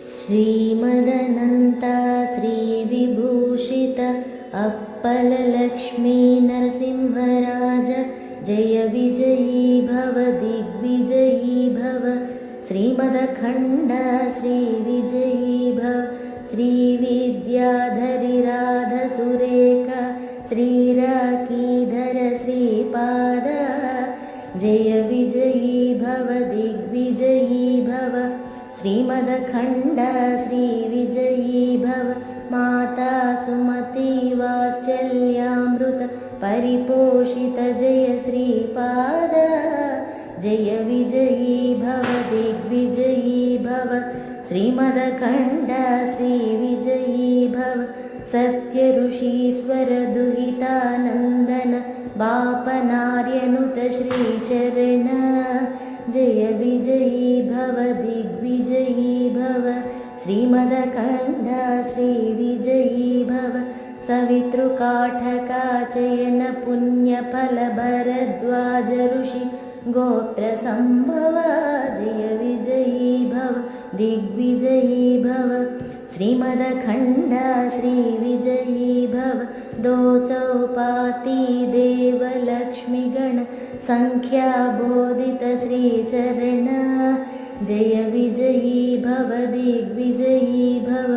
श्रीमदनन्ता श्रीविभूषित अप्पललक्ष्मी नरसिंहराज जय विजयी भव दिग्विजयी भव। श्रीमदखण्ड श्रीविजयी भव। श्रीविद्याधरिराधसुरेख श्रीराकीधर श्रीपाद जय विजयी भव दिग्विजयी भव। श्रीमदखण्ड श्रीविजयी भव। माता सुमती वात्सल्यामृत परिपोषित जय श्रीपाद जय विजयी भव दिग्विजयी भव। श्रीमदखण्ड श्रीविजयी भव। सत्यऋषीश्वर दुहितानन्दन बापनार्यनुत श्रीचरण जय विजयी भव दिग्विजयी भव। श्रीमदखण्ड श्रीविजयी भव। सवितृकाठकाचयन पुण्यफलभरद्वाज ऋषि गोत्रसम्भव जय विजयी भव दिग्विजयी भव। श्रीमदखण्ड श्रीविजयी भव। दोचौपाती देवलक्ष्मीगण संख्याबोधित श्रीचरण जय विजयी भव दिग्विजयी भव।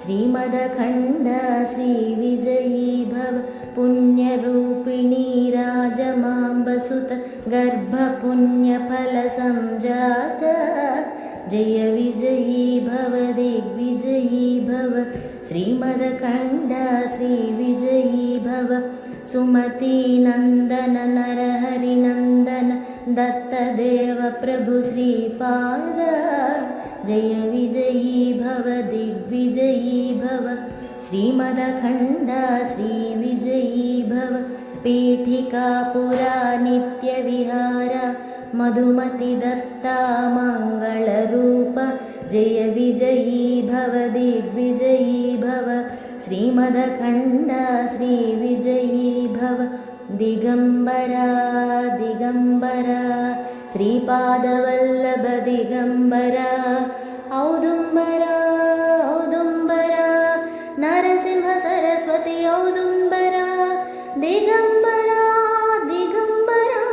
श्रीमदखण्ड श्रीविजयी भव। पुण्यरूपिणी राजमाम्बसुत गर्भपुण्यफलसंजात जय विजयी भव दिग्विजयी भव। श्रीमदखण्ड श्रीविजयी भव। सुमतीनन्दन नरहरिनन्दन दत्तदेव प्रभु श्रीपाद जय विजयी भव दिग्विजयी भव। श्रीमदखण्ड श्रीविजयी भव। पीठिकापुरा नित्यविहार मधुमति दत्ता मङ्गलरूप जय विजयी भव दिग्विजयी भव। श्रीमदखण्ड श्रीविजयी भव। दिगम्बरा दिगम्बरा श्रीपादवल्लभ दिगम्बरा औदुम्बरा औदुम्बरा नरसिंह सरस्वती औदुम्बरा दिगम्बरा दिगम्बरा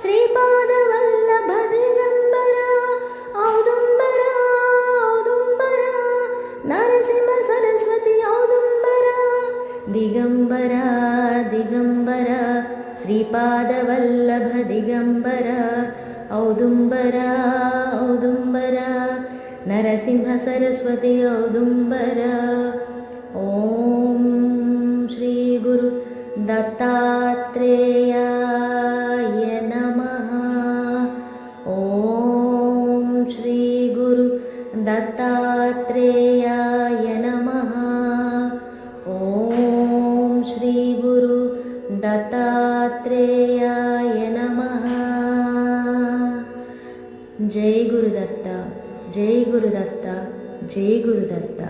श्रीपादवल्लभ दिगम्बरा औदुम्बरा औदुम्बरा नरसिंह सरस्वती औदुम्बरा दिगम्बरा दिगम्बरा श्रीपादवल्लभ दिगम्बरा औदुम्बरा औदुम्बरा नरसिंह सरस्वती औदुम्बरा। ॐ श्री गुरु दत्तात्रेयाय नमः। ॐ श्री गुरु दत्तात्रेयाय नमः। ॐ श्री गुरु दत्तात्रेयाय नमः। जय गुरुदत्ता जय गुरुदत्ता जय गुरुदत्ता।